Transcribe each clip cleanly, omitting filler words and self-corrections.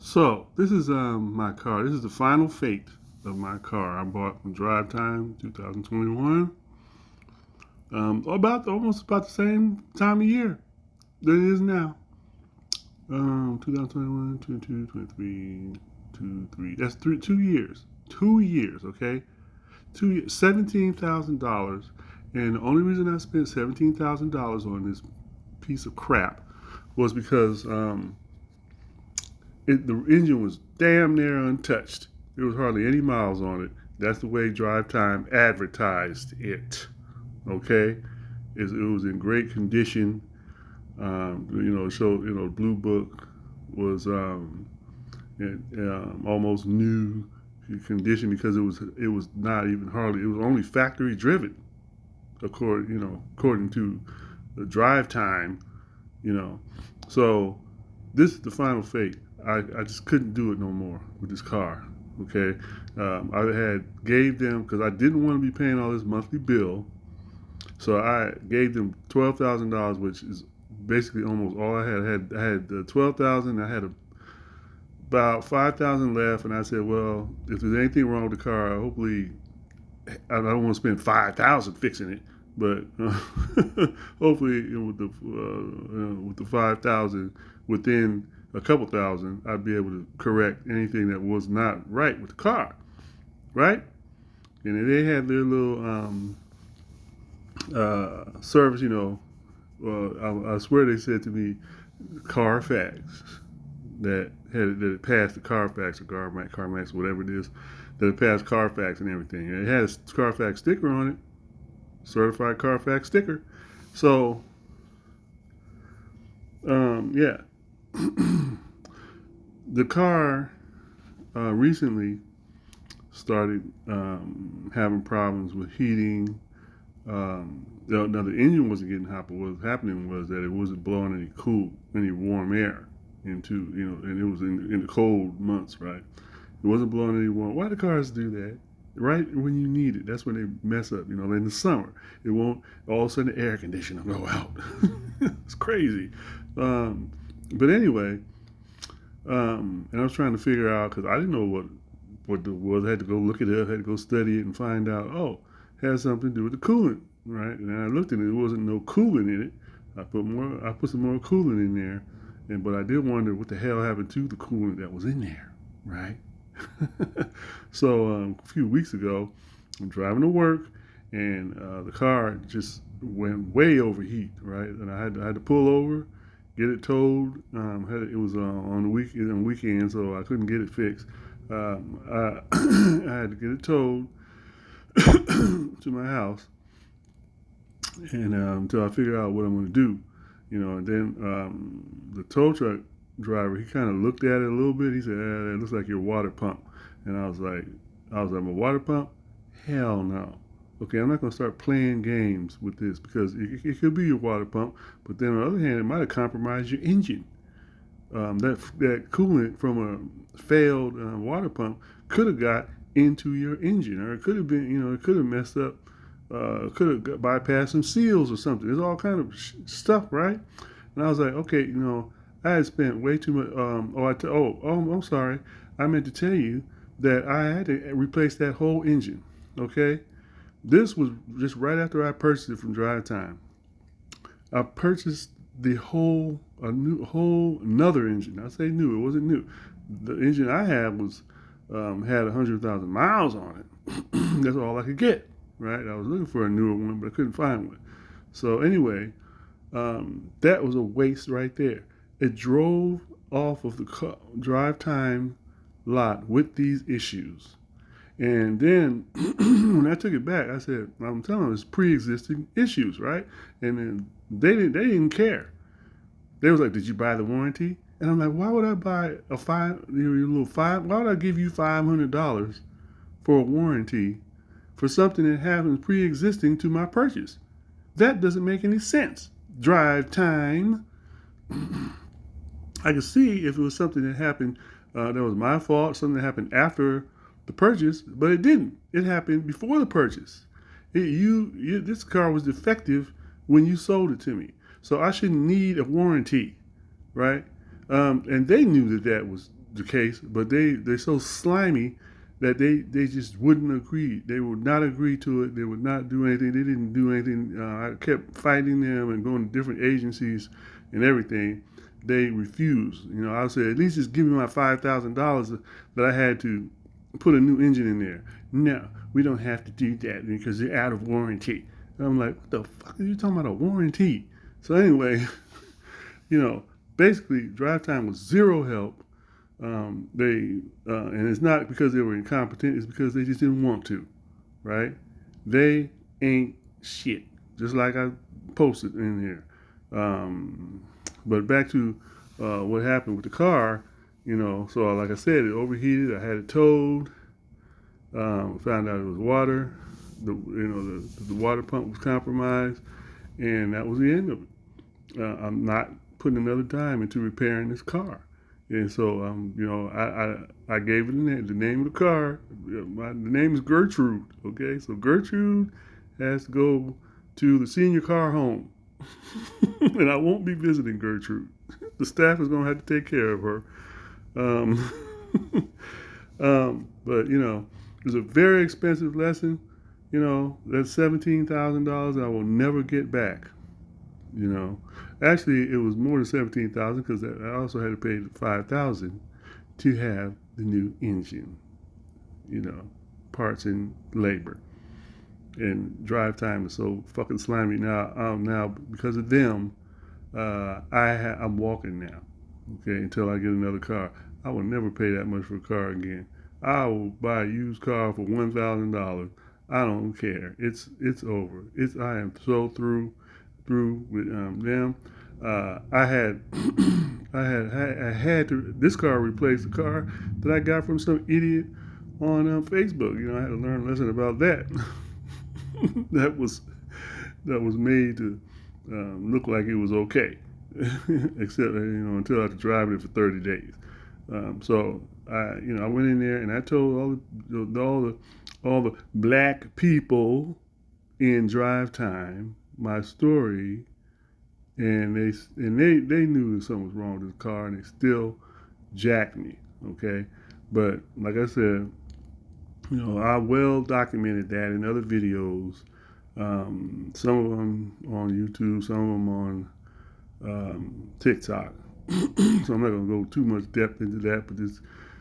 So this is my car. This is the final fate of my car. I bought from Drivetime 2021. Almost about the same time of year that it is now. 2021, 22, 23, 2, 3. That's 2 years. 2 years, okay? 2 years, $17,000. And the only reason I spent $17,000 on this piece of crap was because the engine was damn near untouched. There was hardly any miles on it. That's the way Drive Time advertised it. Okay, it was in great condition. Blue Book was almost new condition because it was not even hardly. It was only factory driven, according to the Drive Time. You know, so this is the final fate. I just couldn't do it no more with this car. Okay, I gave them because I didn't want to be paying all this monthly bill, so I gave them $12,000, which is basically almost all I had. I had 12,000. I had about 5,000 left, and I said, well, if there's anything wrong with the car, hopefully I don't want to spend 5,000 fixing it, but hopefully with the 5,000 within a couple thousand, I'd be able to correct anything that was not right with the car, right? And they had their little service, I swear they said to me, Carfax, that it passed the Carfax or CarMax, whatever it is, that it passed Carfax and everything. And it had a Carfax sticker on it, certified Carfax sticker. So, yeah. The car recently started having problems with heating. Now the engine wasn't getting hot, but what was happening was that it wasn't blowing any warm air into, and it was in the cold months, right? It wasn't blowing any warm. Why do cars do that? Right when you need it, that's when they mess up. In the summer, it won't. All of a sudden, the air conditioner will go out. It's crazy. But anyway, and I was trying to figure out because I didn't know what it was. I had to go look it up. I had to go study it and find out. Oh, it has something to do with the coolant, right? And I looked at it. There wasn't no coolant in it. I put some more coolant in there, but I did wonder what the hell happened to the coolant that was in there, right? So a few weeks ago, I'm driving to work, and the car just went way overheat, right? And I had to pull over, get it towed. It was on the weekend, so I couldn't get it fixed. I had to get it towed to my house, and until I figure out what I'm going to do, And then the tow truck driver, he kind of looked at it a little bit. He said, "It looks like your water pump." And I was like, "My water pump? Hell no." Okay, I'm not going to start playing games with this because it could be your water pump, but then on the other hand, it might have compromised your engine. That coolant from a failed water pump could have got into your engine, or it could have been, it could have messed up, could have bypassed some seals or something. There's all kind of stuff, right? And I was like, okay, I had spent way too much. I'm sorry. I meant to tell you that I had to replace that whole engine. Okay, this was just right after I purchased it from Drive Time. I purchased another engine. I say new, it wasn't new. The engine I had had 100,000 miles on it. That's all I could get, right? I was looking for a newer one, but I couldn't find one. So anyway, that was a waste right there. It drove off of the Drive Time lot with these issues. And then when I took it back, I said, I'm telling them it's pre-existing issues, right? And then they didn't care. They was like, did you buy the warranty? And I'm like, why would I buy why would I give you $500 for a warranty for something that happens pre-existing to my purchase? That doesn't make any sense. Drive Time. I could see if it was something that happened that was my fault, something that happened after the purchase, but it didn't. It happened before the purchase. This car was defective when you sold it to me, so I shouldn't need a warranty, right? And they knew that the case, but they're so slimy that they just wouldn't agree. They would not agree to it. They would not do anything. They didn't do anything. I kept fighting them and going to different agencies and everything. They refused. I said, at least just give me my $5,000 that I had to put a new engine in there. No, we don't have to do that because they're out of warranty. And I'm like, what the fuck are you talking about, a warranty? So anyway, basically, Drivetime was zero help. And it's not because they were incompetent, it's because they just didn't want to, right? They ain't shit, just like I posted in here. But back to what happened with the car, so like I said, it overheated. I had it towed. Found out it was water. The water pump was compromised, and that was the end of it. I'm not putting another dime into repairing this car. And so, I gave it the name of the car. The name is Gertrude. Okay, so Gertrude has to go to the senior car home, and I won't be visiting Gertrude. The staff is going to have to take care of her. But it was a very expensive lesson. That's $17,000 I will never get back. Actually, it was more than $17,000 because I also had to pay $5,000 to have the new engine. Parts and labor. And Drivetime is so fucking slimy now. Now because of them, I'm walking now. Okay, until I get another car. I will never pay that much for a car again. I will buy a used car for $1,000. I don't care. It's over. I am so through with them. I had to this car replaced the car that I got from some idiot on Facebook. I had to learn a lesson about that. that was made to look like it was okay, except until I had to drive it for 30 days. So I went in there and I told all the black people in Drivetime my story, and they knew that something was wrong with this car, and they still jacked me. Okay, but like I said, I well documented that in other videos. Some of them on YouTube, some of them on TikTok. So I'm not going to go too much depth into that, but just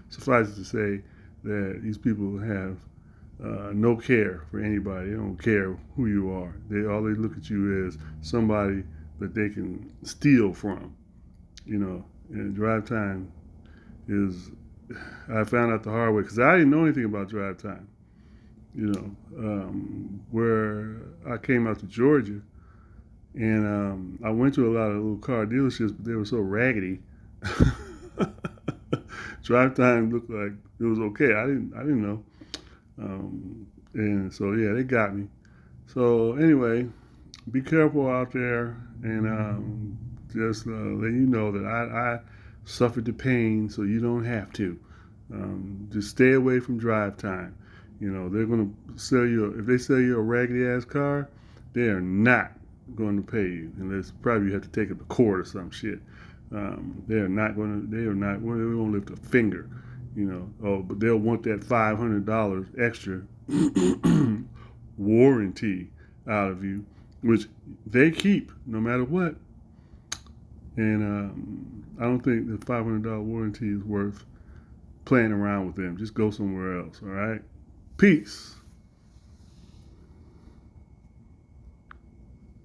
suffice it to say that these people have no care for anybody. They don't care who you are. All they look at you as somebody that they can steal from. And Drivetime is, I found out the hard way because I didn't know anything about Drivetime. Where I came out to Georgia, and I went to a lot of little car dealerships, but they were so raggedy. Drivetime looked like it was okay. I didn't know. And so yeah, they got me. So anyway, be careful out there, and just let you know that I suffered the pain, so you don't have to. Just stay away from Drivetime. They're going to sell you, if they sell you a raggedy ass car, they are not going to pay you unless probably you have to take it to court or some shit. They won't lift a finger, but they'll want that $500 extra warranty out of you, which they keep no matter what. And I don't think the $500 warranty is worth playing around with them. Just go somewhere else, all right? Peace.